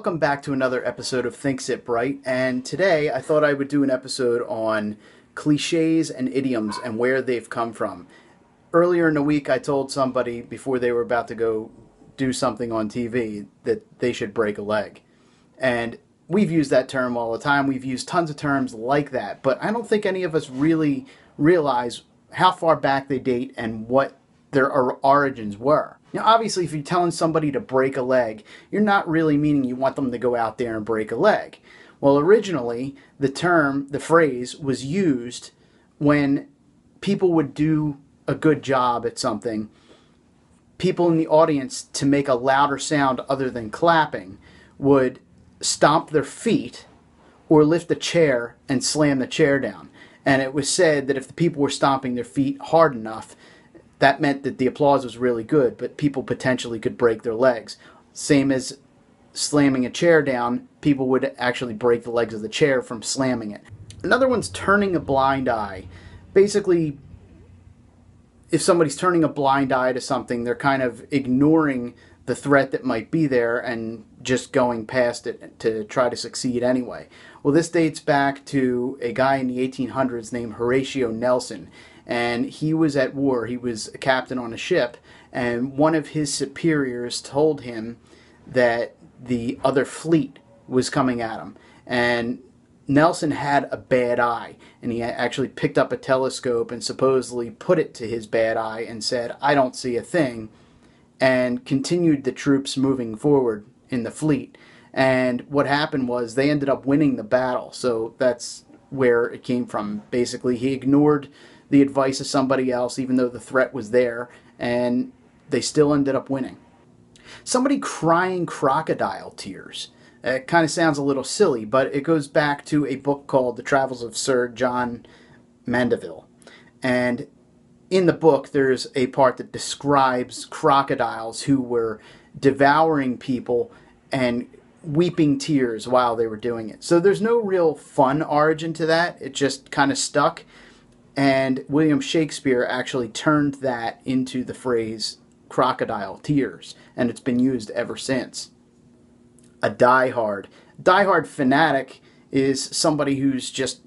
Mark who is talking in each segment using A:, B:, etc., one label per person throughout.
A: Welcome back to another episode of Thinksipwrite, and today I thought I would do an episode on cliches and idioms and where they've come from. Earlier in the week I told somebody before they were about to go do something on TV that they should break a leg. And we've used that term all the time. We've used tons of terms like that, but I don't think any of us really realize how far back they date and what their origins were. Now, obviously, if you're telling somebody to break a leg, you're not really meaning you want them to go out there and break a leg. Well, originally, the phrase, was used when people would do a good job at something. People in the audience, to make a louder sound other than clapping, would stomp their feet or lift a chair and slam the chair down. And it was said that if the people were stomping their feet hard enough, that meant that the applause was really good, but people potentially could break their legs. Same as slamming a chair down, people would actually break the legs of the chair from slamming it. Another one's turning a blind eye. Basically, if somebody's turning a blind eye to something, they're kind of ignoring the threat that might be there and just going past it to try to succeed anyway. Well, this dates back to a guy in the 1800s named Horatio Nelson. And he was at war. He was a captain on a ship, and one of his superiors told him that the other fleet was coming at him. And Nelson had a bad eye, and he actually picked up a telescope and supposedly put it to his bad eye and said, "I don't see a thing," and continued the troops moving forward in the fleet. And what happened was they ended up winning the battle. So that's where it came from. Basically, he ignored the advice of somebody else, even though the threat was there, and they still ended up winning. Somebody crying crocodile tears. It kind of sounds a little silly, but it goes back to a book called The Travels of Sir John Mandeville. And in the book, there's a part that describes crocodiles who were devouring people and weeping tears while they were doing it. So there's no real fun origin to that. It just kind of stuck. And William Shakespeare actually turned that into the phrase crocodile tears, and it's been used ever since. A diehard. Diehard fanatic is somebody who's just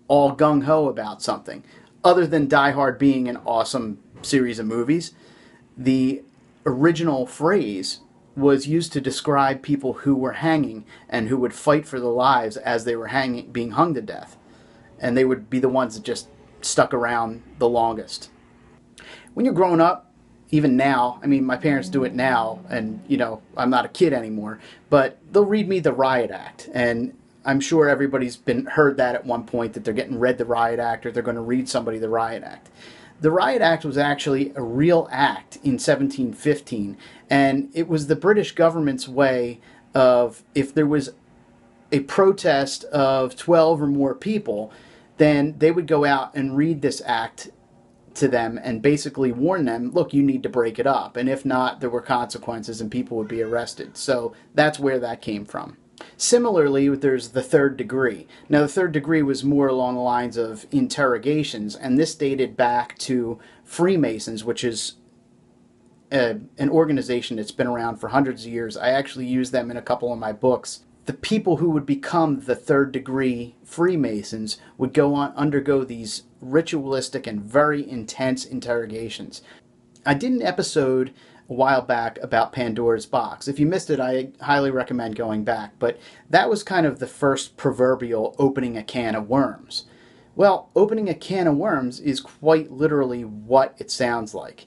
A: all gung-ho about something. Other than Die Hard being an awesome series of movies, the original phrase was used to describe people who were hanging and who would fight for their lives as they were being hung to death. And they would be the ones that just stuck around the longest. When you're growing up, even now, I mean, my parents do it now, and, I'm not a kid anymore, but they'll read me the Riot Act, and I'm sure everybody's heard that at one point, that they're getting read the Riot Act, or they're going to read somebody the Riot Act. The Riot Act was actually a real act in 1715, and it was the British government's way of, if there was a protest of 12 or more people, then they would go out and read this act to them and basically warn them, look, you need to break it up. And if not, there were consequences and people would be arrested. So that's where that came from. Similarly, there's the third degree. Now, the third degree was more along the lines of interrogations, and this dated back to Freemasons, which is an organization that's been around for hundreds of years. I actually use them in a couple of my books. The people who would become the third degree Freemasons would undergo these ritualistic and very intense interrogations. I did an episode a while back about Pandora's box. If you missed it, I highly recommend going back, but that was kind of the first proverbial opening a can of worms. Well, opening a can of worms is quite literally what it sounds like.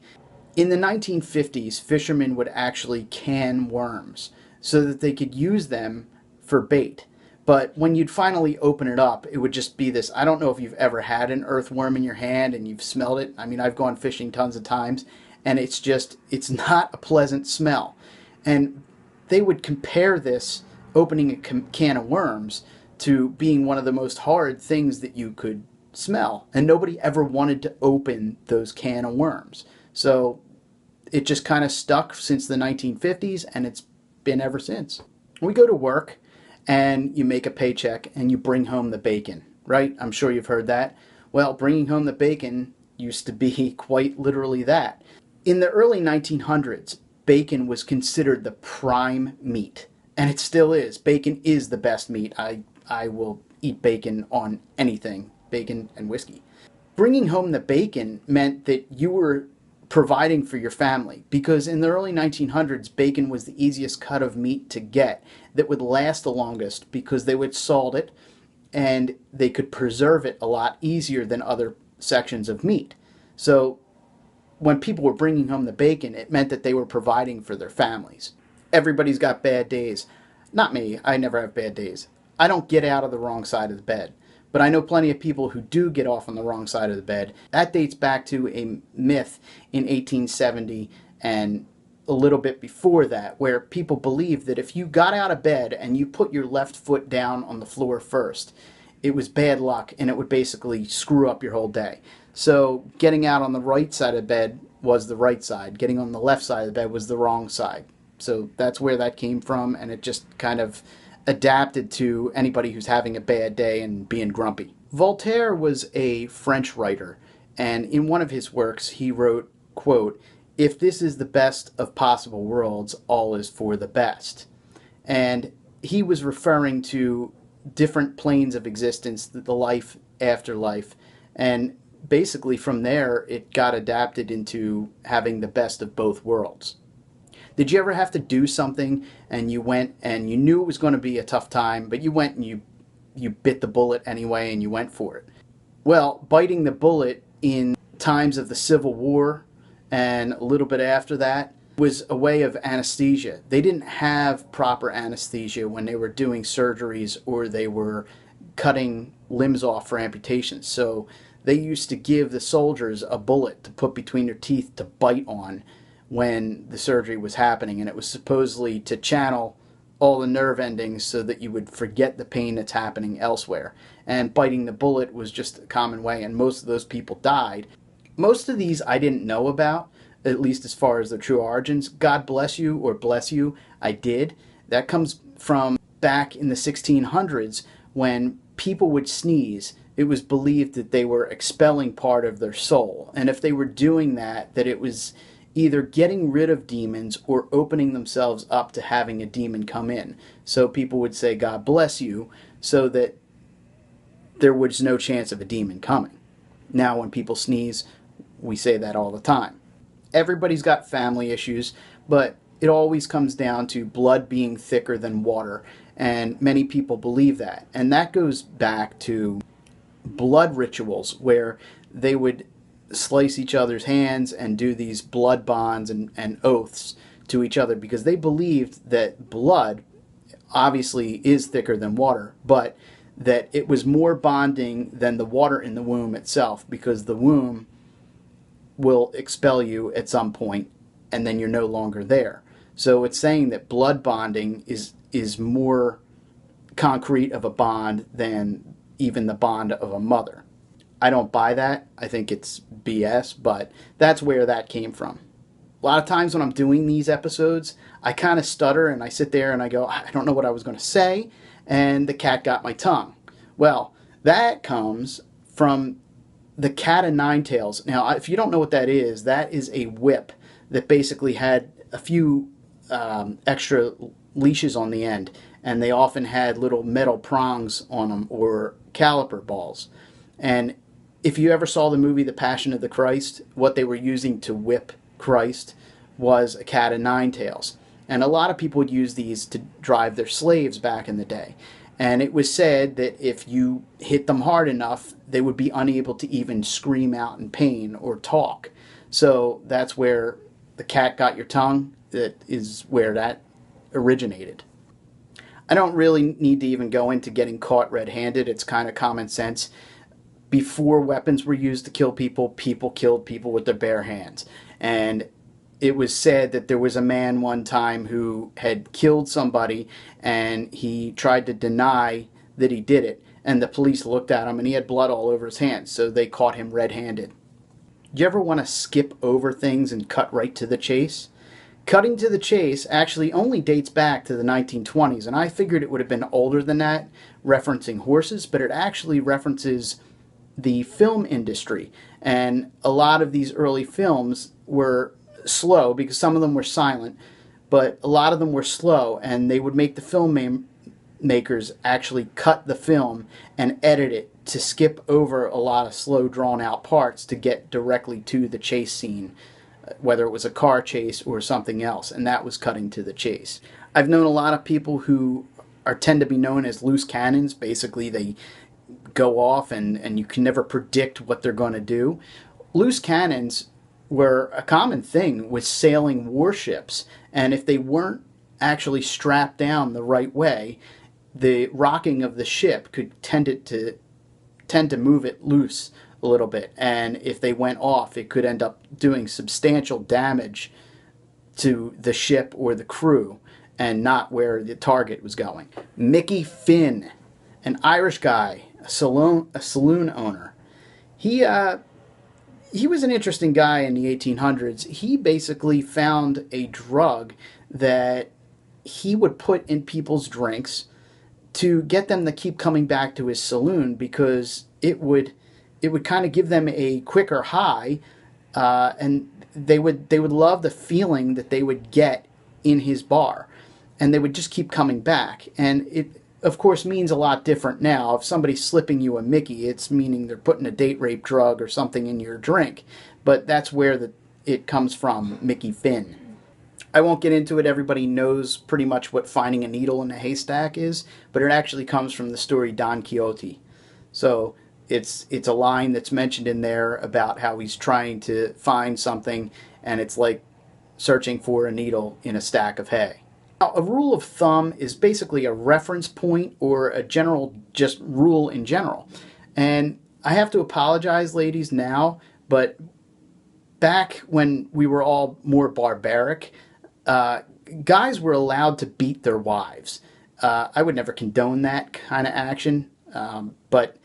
A: In the 1950s, fishermen would actually can worms so that they could use them for bait. But when you'd finally open it up, it would just be this, I don't know if you've ever had an earthworm in your hand and you've smelled it. I mean, I've gone fishing tons of times, and it's not a pleasant smell. And they would compare this opening a can of worms to being one of the most horrid things that you could smell. And nobody ever wanted to open those can of worms. So it just kind of stuck since the 1950s, and it's been ever since. We go to work, and you make a paycheck, and you bring home the bacon, right? I'm sure you've heard that. Well, bringing home the bacon used to be quite literally that. In the early 1900s, bacon was considered the prime meat, and it still is. Bacon is the best meat. I will eat bacon on anything, bacon and whiskey. Bringing home the bacon meant that you were providing for your family, because in the early 1900s, bacon was the easiest cut of meat to get that would last the longest, because they would salt it and they could preserve it a lot easier than other sections of meat. So when people were bringing home the bacon, it meant that they were providing for their families. Everybody's got bad days. Not me. I never have bad days. I don't get out of the wrong side of the bed. But I know plenty of people who do get off on the wrong side of the bed. That dates back to a myth in 1870 and a little bit before that, where people believed that if you got out of bed and you put your left foot down on the floor first, it was bad luck and it would basically screw up your whole day. So getting out on the right side of bed was the right side. Getting on the left side of the bed was the wrong side. So that's where that came from, and it just kind of adapted to anybody who's having a bad day and being grumpy. Voltaire was a French writer, and in one of his works he wrote, quote, "If this is the best of possible worlds, all is for the best." And he was referring to different planes of existence, the life after life, and basically from there it got adapted into having the best of both worlds. Did you ever have to do something and you went and you knew it was going to be a tough time, but you went and you bit the bullet anyway and you went for it? Well, biting the bullet in times of the Civil War and a little bit after that was a way of anesthesia. They didn't have proper anesthesia when they were doing surgeries or they were cutting limbs off for amputations. So they used to give the soldiers a bullet to put between their teeth to bite on when the surgery was happening, and it was supposedly to channel all the nerve endings so that you would forget the pain that's happening elsewhere. And biting the bullet was just a common way, and most of those people died. Most of these I didn't know about, at least as far as their true origins. God bless you or bless you, I did. That comes from back in the 1600s when people would sneeze. It was believed that they were expelling part of their soul, and if they were doing that, that it was either getting rid of demons or opening themselves up to having a demon come in. So people would say, God bless you, so that there was no chance of a demon coming. Now when people sneeze, we say that all the time. Everybody's got family issues, but it always comes down to blood being thicker than water, and many people believe that. And that goes back to blood rituals where they would slice each other's hands and do these blood bonds and oaths to each other, because they believed that blood obviously is thicker than water, but that it was more bonding than the water in the womb itself, because the womb will expel you at some point and then you're no longer there. So it's saying that blood bonding is more concrete of a bond than even the bond of a mother. I don't buy that. I think it's BS, but that's where that came from. A lot of times when I'm doing these episodes, I kind of stutter and I sit there and I go, I don't know what I was going to say, and the cat got my tongue. Well, that comes from the cat o' nine tails. Now, if you don't know what that is a whip that basically had a few extra leashes on the end, and they often had little metal prongs on them or caliper balls. And if you ever saw the movie The Passion of the Christ, what they were using to whip Christ was a cat o' nine tails. And a lot of people would use these to drive their slaves back in the day. And it was said that if you hit them hard enough, they would be unable to even scream out in pain or talk. So that's where the cat got your tongue. That is where that originated. I don't really need to even go into getting caught red-handed. It's kind of common sense. Before weapons were used to kill people, people killed people with their bare hands. And it was said that there was a man one time who had killed somebody and he tried to deny that he did it. And the police looked at him and he had blood all over his hands, so they caught him red-handed. Do you ever want to skip over things and cut right to the chase? Cutting to the chase actually only dates back to the 1920s, and I figured it would have been older than that, referencing horses, but it actually references the film industry. And a lot of these early films were slow because some of them were silent, but a lot of them were slow, and they would make the makers actually cut the film and edit it to skip over a lot of slow drawn out parts to get directly to the chase scene, whether it was a car chase or something else, and that was cutting to the chase. I've known a lot of people who tend to be known as loose cannons. Basically, they go off and you can never predict what they're going to do. Loose cannons were a common thing with sailing warships, and if they weren't actually strapped down the right way, the rocking of the ship could tend to move it loose a little bit, and if they went off, it could end up doing substantial damage to the ship or the crew and not where the target was going. Mickey Finn, an Irish guy, a saloon owner. He was an interesting guy in the 1800s. He basically found a drug that he would put in people's drinks to get them to keep coming back to his saloon, because it would kind of give them a quicker high, and they would love the feeling that they would get in his bar, and they would just keep coming back. And it, of course, means a lot different now. If somebody's slipping you a Mickey, it's meaning they're putting a date rape drug or something in your drink. But that's where it comes from, Mickey Finn. I won't get into it. Everybody knows pretty much what finding a needle in a haystack is, but it actually comes from the story Don Quixote. So it's a line that's mentioned in there about how he's trying to find something, and it's like searching for a needle in a stack of hay. Now, a rule of thumb is basically a reference point or a general just rule in general. And I have to apologize, ladies, now, but back when we were all more barbaric, guys were allowed to beat their wives. I would never condone that kind of action, but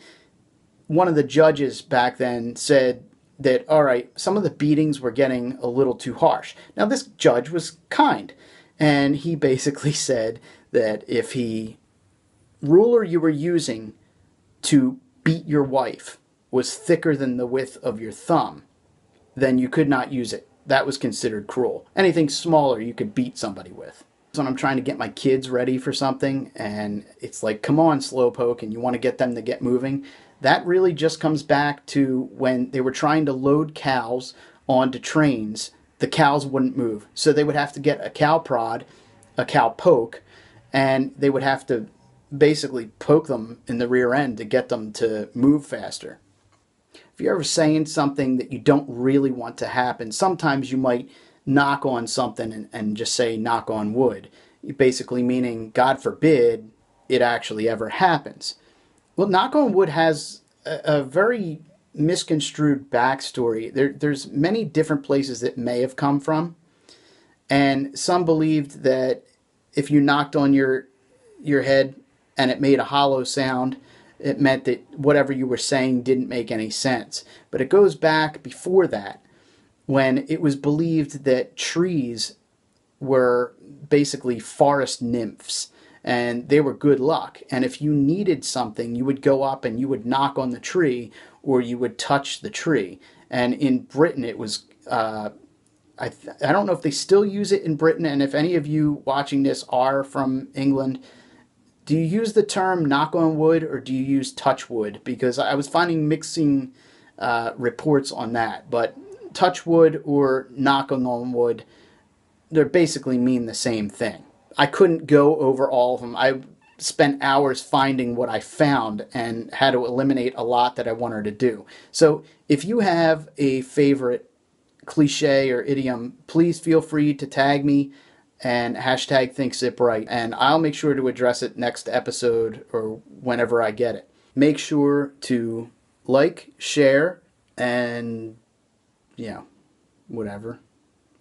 A: one of the judges back then said that, all right, some of the beatings were getting a little too harsh. Now, this judge was kind, and he basically said that if the ruler you were using to beat your wife was thicker than the width of your thumb, then you could not use it. That was considered cruel. Anything smaller you could beat somebody with. So when I'm trying to get my kids ready for something, and it's like, come on, slowpoke, and you want to get them to get moving, that really just comes back to when they were trying to load cows onto trains. The cows wouldn't move. So they would have to get a cow prod, a cow poke, and they would have to basically poke them in the rear end to get them to move faster. If you're ever saying something that you don't really want to happen, sometimes you might knock on something and just say knock on wood. Basically meaning, God forbid, it actually ever happens. Well, knock on wood has a very misconstrued backstory. There's many different places it may have come from. And some believed that if you knocked on your head and it made a hollow sound, it meant that whatever you were saying didn't make any sense. But it goes back before that, when it was believed that trees were basically forest nymphs, and they were good luck. And if you needed something, you would go up and you would knock on the tree, or you would touch the tree. And in Britain, it was, I don't know if they still use it in Britain, and if any of you watching this are from England, do you use the term knock on wood or do you use touch wood? Because I was finding mixing reports on that. But touch wood or knocking on wood, they basically mean the same thing. I couldn't go over all of them. I spent hours finding what I found and had to eliminate a lot that I wanted to do. So if you have a favorite cliche or idiom, please feel free to tag me and hashtag thinksipwrite, and I'll make sure to address it next episode or whenever I get it. Make sure to like, share, and, whatever.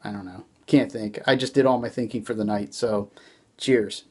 A: I don't know. Can't think. I just did all my thinking for the night, so cheers.